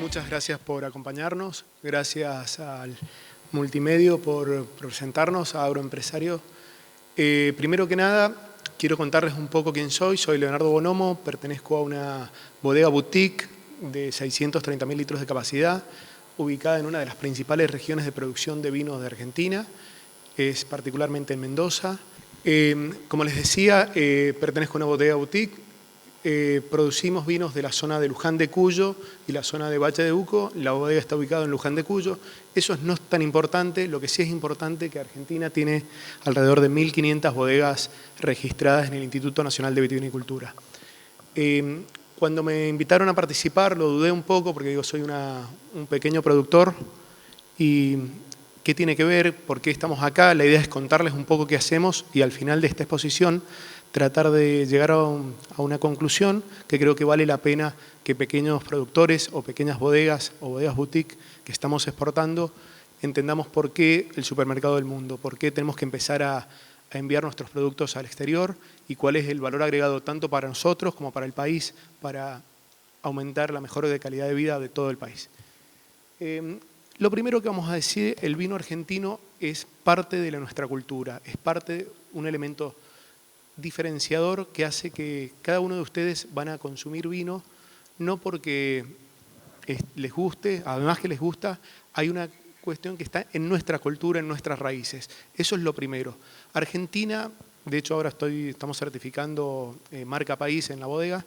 muchas gracias por acompañarnos. Gracias al Multimedio por presentarnos a Agroempresario. Primero que nada, quiero contarles un poco quién soy. Soy Leonardo Bonomo, pertenezco a una bodega boutique de 630.000 litros de capacidad, ubicada en una de las principales regiones de producción de vinos de Argentina, es particularmente en Mendoza. Como les decía, pertenezco a una bodega boutique. Producimos vinos de la zona de Luján de Cuyo y la zona de Valle de Uco. La bodega está ubicada en Luján de Cuyo. Eso no es tan importante. Lo que sí es importante es que Argentina tiene alrededor de 1.500 bodegas registradas en el Instituto Nacional de Vitivinicultura. Cuando me invitaron a participar lo dudé un poco porque digo, soy un pequeño productor y ¿qué tiene que ver? ¿Por qué estamos acá? La idea es contarles un poco qué hacemos y al final de esta exposición tratar de llegar a una conclusión que creo que vale la pena que pequeños productores o pequeñas bodegas o bodegas boutique que estamos exportando entendamos por qué el supermercado del mundo, por qué tenemos que empezar a enviar nuestros productos al exterior y cuál es el valor agregado tanto para nosotros como para el país para aumentar la mejora de calidad de vida de todo el país. Lo primero que vamos a decir, el vino argentino es parte de nuestra cultura, es parte de un elemento diferenciador que hace que cada uno de ustedes van a consumir vino, no porque les guste, además que les gusta, hay una cuestión que está en nuestra cultura, en nuestras raíces. Eso es lo primero. Argentina, de hecho ahora estamos certificando marca país en la bodega,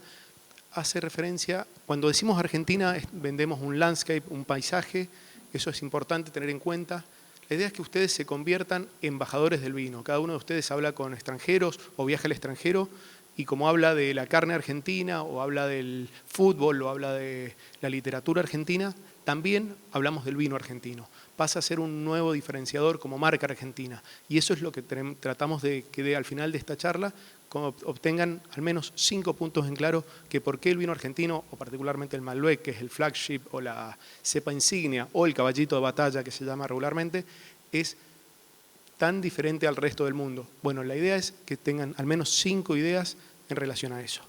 hace referencia, cuando decimos Argentina vendemos un landscape, un paisaje, eso es importante tener en cuenta. La idea es que ustedes se conviertan en embajadores del vino. Cada uno de ustedes habla con extranjeros o viaja al extranjero y como habla de la carne argentina o habla del fútbol o habla de la literatura argentina, también hablamos del vino argentino. Pasa a ser un nuevo diferenciador como marca argentina y eso es lo que tratamos de que al final de esta charla obtengan al menos 5 puntos en claro que por qué el vino argentino, o particularmente el Malbec, que es el flagship o la cepa insignia, o el caballito de batalla que se llama regularmente, es tan diferente al resto del mundo. Bueno, la idea es que tengan al menos 5 ideas en relación a eso.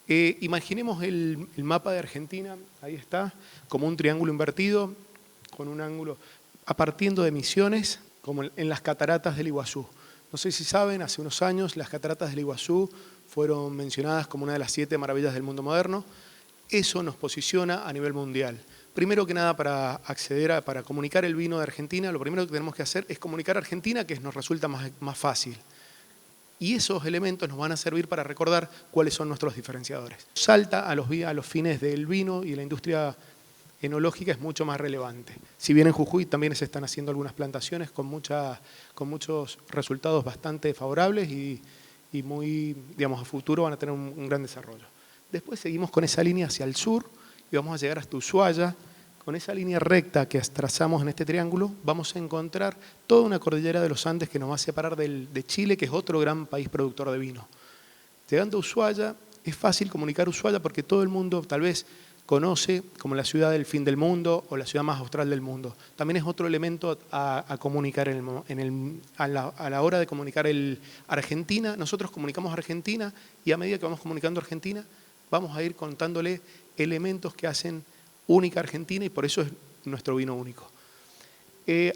Imaginemos el mapa de Argentina, ahí está, como un triángulo invertido, con un ángulo partiendo de Misiones, como en las cataratas del Iguazú. No sé si saben, hace unos años las cataratas del Iguazú fueron mencionadas como una de las 7 maravillas del mundo moderno. Eso nos posiciona a nivel mundial. Primero que nada, para comunicar el vino de Argentina, lo primero que tenemos que hacer es comunicar a Argentina, que nos resulta más fácil. Y esos elementos nos van a servir para recordar cuáles son nuestros diferenciadores. Salta a los fines del vino y la industria enológica es mucho más relevante. Si bien en Jujuy también se están haciendo algunas plantaciones con muchos resultados bastante favorables y muy, digamos, a futuro van a tener un gran desarrollo. Después seguimos con esa línea hacia el sur y vamos a llegar hasta Ushuaia. Con esa línea recta que trazamos en este triángulo vamos a encontrar toda una cordillera de los Andes que nos va a separar de Chile, que es otro gran país productor de vino. Llegando a Ushuaia, es fácil comunicar Ushuaia porque todo el mundo tal vez conoce como la ciudad del fin del mundo o la ciudad más austral del mundo. También es otro elemento a comunicar a la hora de comunicar Argentina. Nosotros comunicamos Argentina y a medida que vamos comunicando Argentina vamos a ir contándole elementos que hacen única Argentina y por eso es nuestro vino único.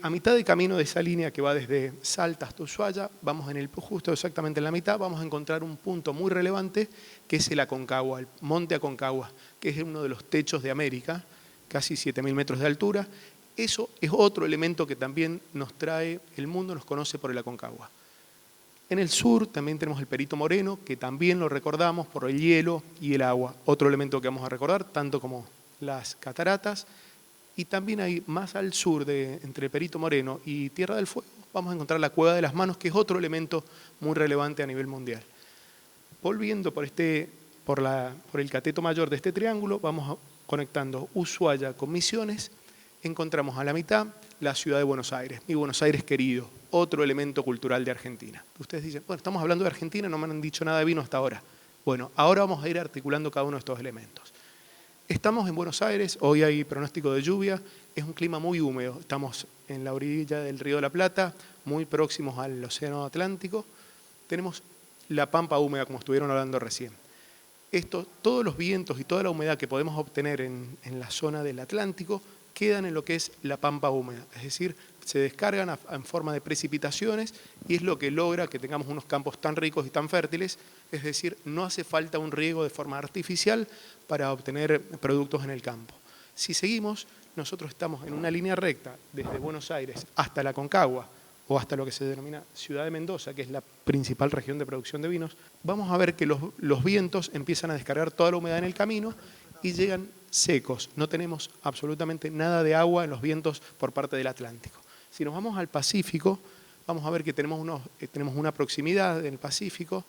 A mitad de camino de esa línea que va desde Salta hasta Ushuaia, vamos justo exactamente en la mitad, vamos a encontrar un punto muy relevante que es el Aconcagua, el Monte Aconcagua, que es uno de los techos de América, casi 7.000 metros de altura. Eso es otro elemento que también nos trae, el mundo nos conoce por el Aconcagua. En el sur también tenemos el Perito Moreno, que también lo recordamos por el hielo y el agua. Otro elemento que vamos a recordar, tanto como las cataratas. Y también hay más al sur, entre Perito Moreno y Tierra del Fuego, vamos a encontrar la Cueva de las Manos, que es otro elemento muy relevante a nivel mundial. Volviendo por el cateto mayor de este triángulo, vamos conectando Ushuaia con Misiones, encontramos a la mitad la ciudad de Buenos Aires, mi Buenos Aires querido, otro elemento cultural de Argentina. Ustedes dicen, bueno, estamos hablando de Argentina, no me han dicho nada de vino hasta ahora. Bueno, ahora vamos a ir articulando cada uno de estos elementos. Estamos en Buenos Aires, hoy hay pronóstico de lluvia, es un clima muy húmedo, estamos en la orilla del Río de la Plata, muy próximos al Océano Atlántico, tenemos la pampa húmeda como estuvieron hablando recién. Todos los vientos y toda la humedad que podemos obtener en la zona del Atlántico quedan en lo que es la pampa húmeda, es decir, se descargan en forma de precipitaciones y es lo que logra que tengamos unos campos tan ricos y tan fértiles, es decir, no hace falta un riego de forma artificial para obtener productos en el campo. Si seguimos, nosotros estamos en una línea recta desde Buenos Aires hasta la Aconcagua o hasta lo que se denomina Ciudad de Mendoza, que es la principal región de producción de vinos, vamos a ver que los vientos empiezan a descargar toda la humedad en el camino y llegan secos. No tenemos absolutamente nada de agua en los vientos por parte del Atlántico. Si nos vamos al Pacífico, vamos a ver que tenemos una proximidad en el Pacífico.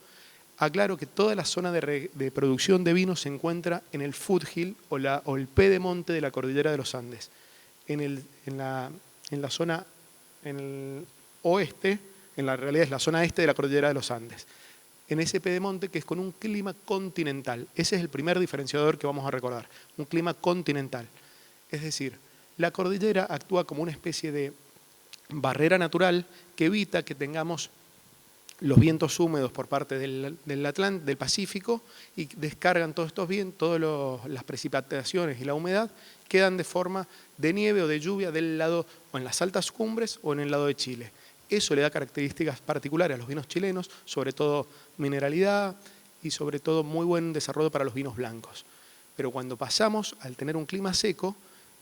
Aclaro que toda la zona de producción de vino se encuentra en el foothill o el pedemonte de la cordillera de los Andes. En la zona, en el oeste, en la realidad es la zona este de la cordillera de los Andes. En ese pedemonte que es con un clima continental. Ese es el primer diferenciador que vamos a recordar, un clima continental. Es decir, la cordillera actúa como una especie de barrera natural que evita que tengamos los vientos húmedos por parte del Pacífico y descargan todos estos vientos, todas las precipitaciones y la humedad quedan de forma de nieve o de lluvia del lado o en las altas cumbres o en el lado de Chile. Eso le da características particulares a los vinos chilenos, sobre todo mineralidad y sobre todo muy buen desarrollo para los vinos blancos. Pero cuando pasamos al tener un clima seco,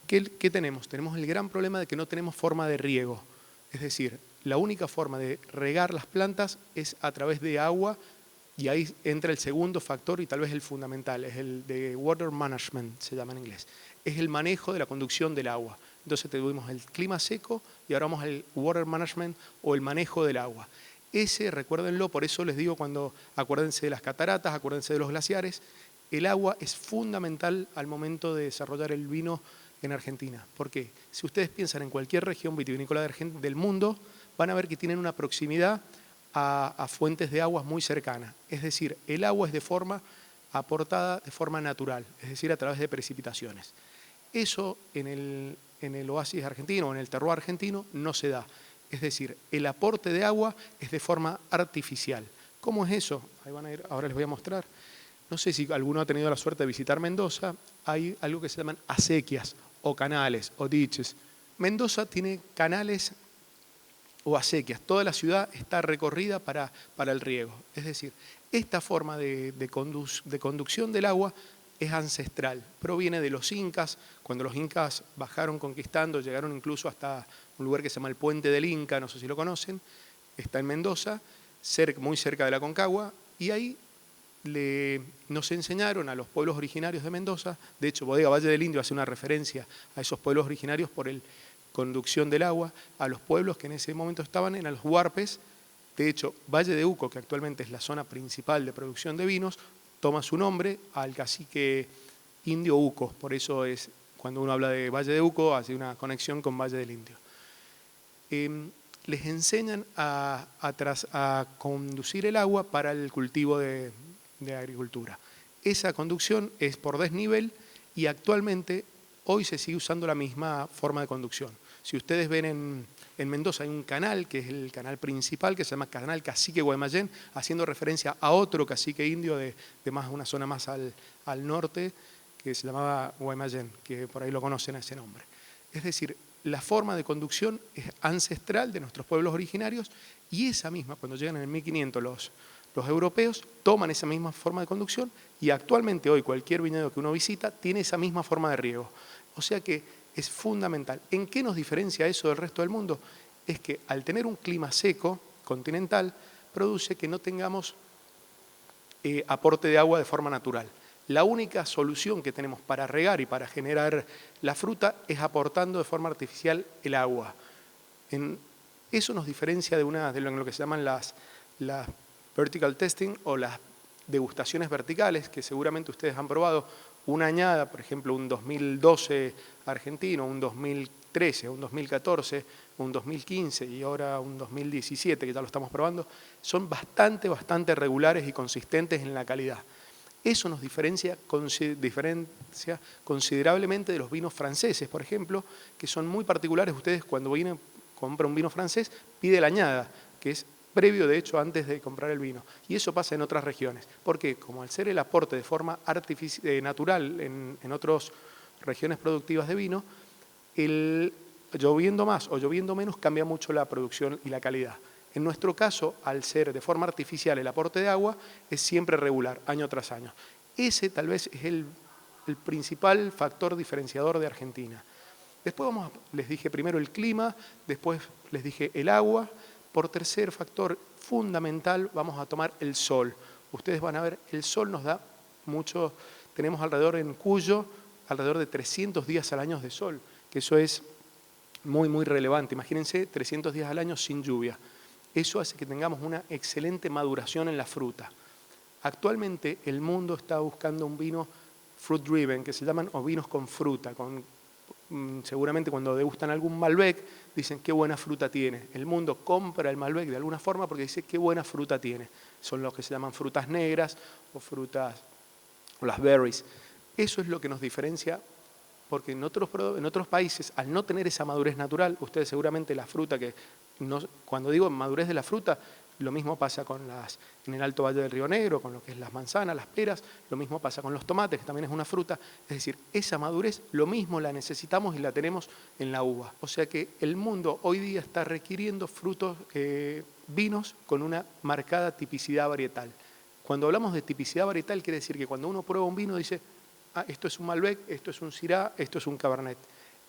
¿qué tenemos? Tenemos el gran problema de que no tenemos forma de riego. Es decir, la única forma de regar las plantas es a través de agua y ahí entra el segundo factor y tal vez el fundamental, es el de water management, se llama en inglés. Es el manejo de la conducción del agua. Entonces tuvimos el clima seco y ahora vamos al water management o el manejo del agua. Ese, recuérdenlo, por eso les digo acuérdense de las cataratas, acuérdense de los glaciares, el agua es fundamental al momento de desarrollar el vino en Argentina. ¿Por qué? Si ustedes piensan en cualquier región vitivinícola del mundo, van a ver que tienen una proximidad a fuentes de aguas muy cercanas. Es decir, el agua es aportada de forma natural, es decir, a través de precipitaciones. Eso en el oasis argentino o en el terroir argentino no se da. Es decir, el aporte de agua es de forma artificial. ¿Cómo es eso? Ahí van a ir, ahora les voy a mostrar. No sé si alguno ha tenido la suerte de visitar Mendoza. Hay algo que se llaman acequias o canales o ditches. Mendoza tiene canales o acequias. Toda la ciudad está recorrida para el riego. Es decir, esta forma de conducción del agua es ancestral, proviene de los incas. Cuando los incas bajaron conquistando, llegaron incluso hasta un lugar que se llama el Puente del Inca, no sé si lo conocen, está en Mendoza, muy cerca de la Aconcagua, y ahí nos enseñaron a los pueblos originarios de Mendoza. De hecho, Bodega Valle del Indio hace una referencia a esos pueblos originarios por la conducción del agua, a los pueblos que en ese momento estaban en los huarpes. De hecho, Valle de Uco, que actualmente es la zona principal de producción de vinos, toma su nombre al cacique indio Uco. Por eso cuando uno habla de Valle de Uco, hace una conexión con Valle del Indio. Les enseñan a conducir el agua para el cultivo de agricultura. Esa conducción es por desnivel y actualmente hoy se sigue usando la misma forma de conducción. Si ustedes ven en Mendoza hay un canal, que es el canal principal, que se llama Canal Cacique Guaymallén, haciendo referencia a otro cacique indio de una zona más al norte, que se llamaba Guaymallén, que por ahí lo conocen a ese nombre. Es decir, la forma de conducción es ancestral de nuestros pueblos originarios y esa misma, cuando llegan en el 1500 los europeos, toman esa misma forma de conducción y actualmente hoy cualquier viñedo que uno visita tiene esa misma forma de riego. O sea que es fundamental. ¿En qué nos diferencia eso del resto del mundo? Es que al tener un clima seco, continental, produce que no tengamos aporte de agua de forma natural. La única solución que tenemos para regar y para generar la fruta es aportando de forma artificial el agua. Eso nos diferencia de lo que se llaman las vertical testing o las degustaciones verticales, que seguramente ustedes han probado. Una añada, por ejemplo, un 2012 argentino, un 2013, un 2014, un 2015 y ahora un 2017, que ya lo estamos probando, son bastante regulares y consistentes en la calidad. Eso nos diferencia considerablemente de los vinos franceses, por ejemplo, que son muy particulares. Ustedes cuando compran un vino francés, pide la añada, que es previo, de hecho, antes de comprar el vino. Y eso pasa en otras regiones. Porque como al ser el aporte de forma natural en otras regiones productivas de vino, lloviendo más o lloviendo menos cambia mucho la producción y la calidad. En nuestro caso, al ser de forma artificial el aporte de agua, es siempre regular, año tras año. Ese tal vez es el principal factor diferenciador de Argentina. Después les dije primero el clima, después les dije el agua. Por tercer factor fundamental vamos a tomar el sol. Ustedes van a ver, el sol nos da mucho, tenemos alrededor en Cuyo, alrededor de 300 días al año de sol, que eso es muy, muy relevante. Imagínense 300 días al año sin lluvia. Eso hace que tengamos una excelente maduración en la fruta. Actualmente el mundo está buscando un vino fruit driven, que se llaman o vinos con fruta. Seguramente cuando degustan algún Malbec dicen qué buena fruta tiene. El mundo compra el Malbec de alguna forma porque dice qué buena fruta tiene. Son los que se llaman frutas negras o las berries. Eso es lo que nos diferencia, porque en otros países, al no tener esa madurez natural, ustedes seguramente la fruta cuando digo madurez de la fruta, lo mismo pasa en el Alto Valle del Río Negro, con lo que es las manzanas, las peras, lo mismo pasa con los tomates, que también es una fruta. Es decir, esa madurez, lo mismo la necesitamos y la tenemos en la uva. O sea que el mundo hoy día está requiriendo vinos con una marcada tipicidad varietal. Cuando hablamos de tipicidad varietal, quiere decir que cuando uno prueba un vino dice, esto es un Malbec, esto es un Syrah, esto es un Cabernet.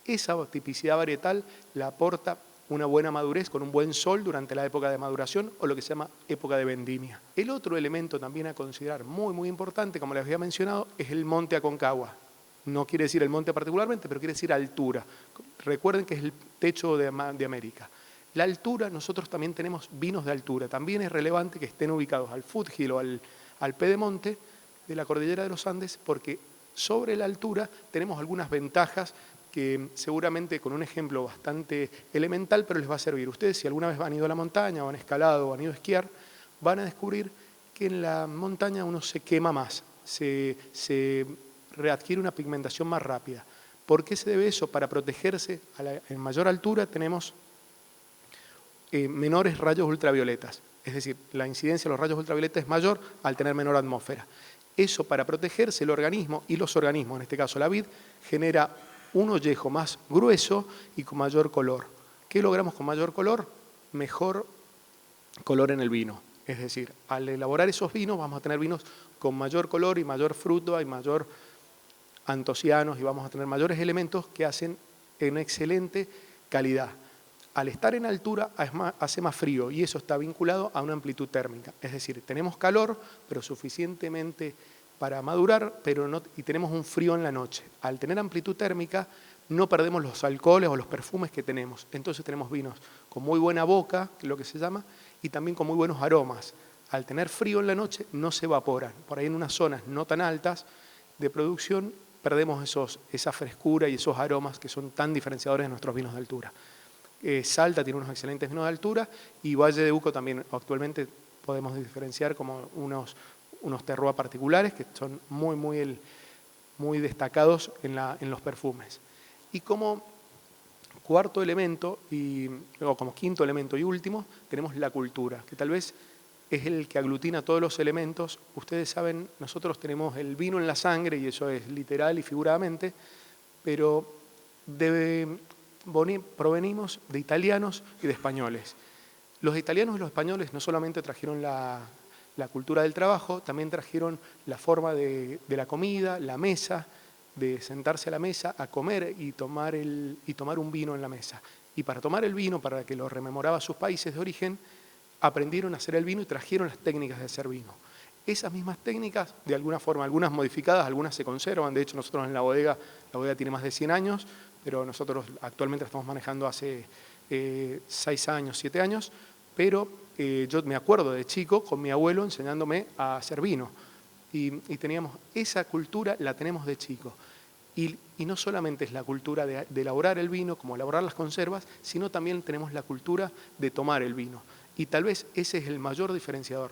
Esa tipicidad varietal la aporta una buena madurez con un buen sol durante la época de maduración o lo que se llama época de vendimia. El otro elemento también a considerar muy, muy importante, como les había mencionado, es el monte Aconcagua. No quiere decir el monte particularmente, pero quiere decir altura. Recuerden que es el techo de América. La altura, nosotros también tenemos vinos de altura. También es relevante que estén ubicados al foothills o al pedemonte de la cordillera de los Andes, porque sobre la altura tenemos algunas ventajas que seguramente con un ejemplo bastante elemental, pero les va a servir. Ustedes, si alguna vez han ido a la montaña o han escalado o han ido a esquiar, van a descubrir que en la montaña uno se quema más, se readquiere una pigmentación más rápida. ¿Por qué se debe eso? Para protegerse en mayor altura tenemos menores rayos ultravioletas. Es decir, la incidencia de los rayos ultravioletas es mayor al tener menor atmósfera. Eso, para protegerse el organismo y los organismos, en este caso la vid, genera un ollejo más grueso y con mayor color. ¿Qué logramos con mayor color? Mejor color en el vino. Es decir, al elaborar esos vinos vamos a tener vinos con mayor color y mayor fruto y mayor antocianos y vamos a tener mayores elementos que hacen una excelente calidad. Al estar en altura hace más frío y eso está vinculado a una amplitud térmica. Es decir, tenemos calor, pero suficientemente para madurar, y tenemos un frío en la noche. Al tener amplitud térmica, no perdemos los alcoholes o los perfumes que tenemos. Entonces tenemos vinos con muy buena boca, que es lo que se llama, y también con muy buenos aromas. Al tener frío en la noche, no se evaporan. Por ahí en unas zonas no tan altas de producción, perdemos esa frescura y esos aromas que son tan diferenciadores de nuestros vinos de altura. Salta tiene unos excelentes vinos de altura y Valle de Uco también actualmente podemos diferenciar como unos terroirs particulares que son muy destacados en los perfumes. Y como cuarto elemento, o como quinto elemento y último, tenemos la cultura, que tal vez es el que aglutina todos los elementos. Ustedes saben, nosotros tenemos el vino en la sangre, y eso es literal y figuradamente, pero provenimos de italianos y de españoles. Los italianos y los españoles no solamente trajeron la cultura del trabajo, también trajeron la forma de la comida, la mesa, de sentarse a la mesa, a comer y tomar un vino en la mesa. Y para tomar el vino, para que lo rememoraba sus países de origen, aprendieron a hacer el vino y trajeron las técnicas de hacer vino. Esas mismas técnicas, de alguna forma, algunas modificadas, algunas se conservan. De hecho, nosotros en la bodega tiene más de 100 años, pero nosotros actualmente la estamos manejando hace 6 años, 7 años, pero yo me acuerdo de chico con mi abuelo enseñándome a hacer vino. Y teníamos esa cultura, la tenemos de chico. Y no solamente es la cultura de elaborar el vino, como elaborar las conservas, sino también tenemos la cultura de tomar el vino. Y tal vez ese es el mayor diferenciador.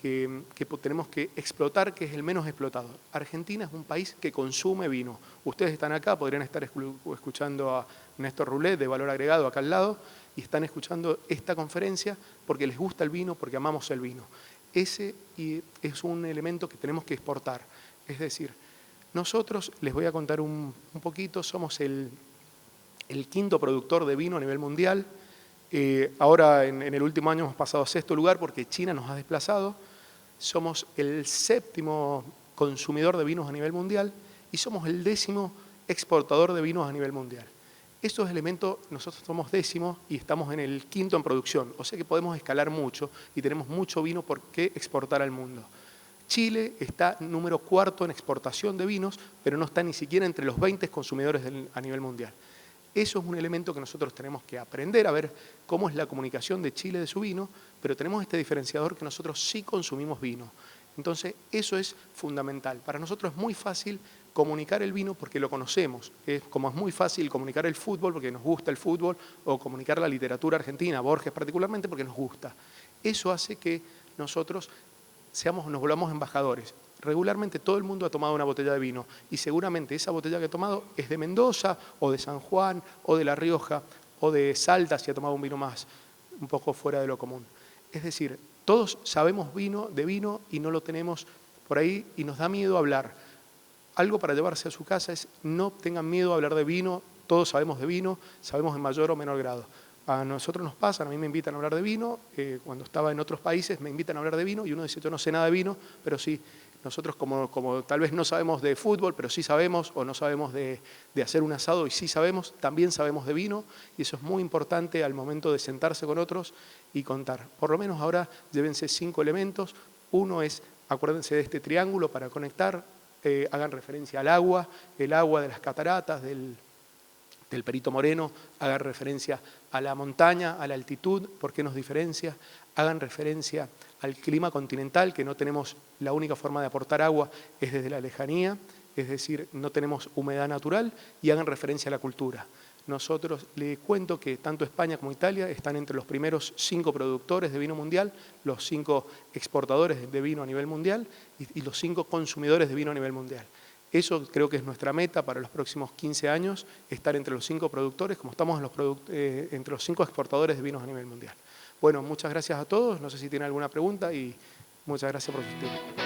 tenemos que explotar, que es el menos explotado. Argentina es un país que consume vino. Ustedes están acá, podrían estar escuchando a Néstor Roulet de Valor Agregado acá al lado, y están escuchando esta conferencia porque les gusta el vino, porque amamos el vino. Ese es un elemento que tenemos que exportar. Es decir, nosotros, les voy a contar un poquito, somos el quinto productor de vino a nivel mundial. Ahora en el último año hemos pasado a sexto lugar porque China nos ha desplazado. Somos el séptimo consumidor de vinos a nivel mundial y somos el 10º exportador de vinos a nivel mundial. Estos elementos, nosotros somos 10º y estamos en el 5º en producción, o sea que podemos escalar mucho y tenemos mucho vino por qué exportar al mundo. Chile está número 4 en exportación de vinos, pero no está ni siquiera entre los 20 consumidores a nivel mundial. Eso es un elemento que nosotros tenemos que aprender a ver cómo es la comunicación de Chile de su vino, pero tenemos este diferenciador que nosotros sí consumimos vino. Entonces, eso es fundamental. Para nosotros es muy fácil comunicar el vino porque lo conocemos. Como es muy fácil comunicar el fútbol porque nos gusta el fútbol, o comunicar la literatura argentina, Borges particularmente, porque nos gusta. Eso hace que nosotros nos volvamos embajadores. Regularmente todo el mundo ha tomado una botella de vino y seguramente esa botella que ha tomado es de Mendoza o de San Juan o de La Rioja o de Salta si ha tomado un vino más, un poco fuera de lo común. Es decir, todos sabemos de vino y no lo tenemos por ahí y nos da miedo hablar. Algo para llevarse a su casa es no tengan miedo a hablar de vino, todos sabemos de vino, sabemos en mayor o menor grado. A nosotros nos pasa, a mí me invitan a hablar de vino, cuando estaba en otros países me invitan a hablar de vino y uno dice yo no sé nada de vino, pero sí. Nosotros como tal vez no sabemos de fútbol, pero sí sabemos, o no sabemos de hacer un asado y sí sabemos, también sabemos de vino, y eso es muy importante al momento de sentarse con otros y contar. Por lo menos ahora llévense 5 elementos. Uno es, acuérdense de este triángulo para conectar, hagan referencia al agua, el agua de las cataratas, del Perito Moreno, hagan referencia a la montaña, a la altitud, ¿por qué nos diferencia? Hagan referencia al clima continental, que no tenemos, la única forma de aportar agua es desde la lejanía, es decir, no tenemos humedad natural, y hagan referencia a la cultura. Nosotros les cuento que tanto España como Italia están entre los primeros 5 productores de vino mundial, los 5 exportadores de vino a nivel mundial y los 5 consumidores de vino a nivel mundial. Eso creo que es nuestra meta para los próximos 15 años, estar entre los 5 productores, como estamos entre los 5 exportadores de vinos a nivel mundial. Bueno, muchas gracias a todos, no sé si tienen alguna pregunta y muchas gracias por su tiempo.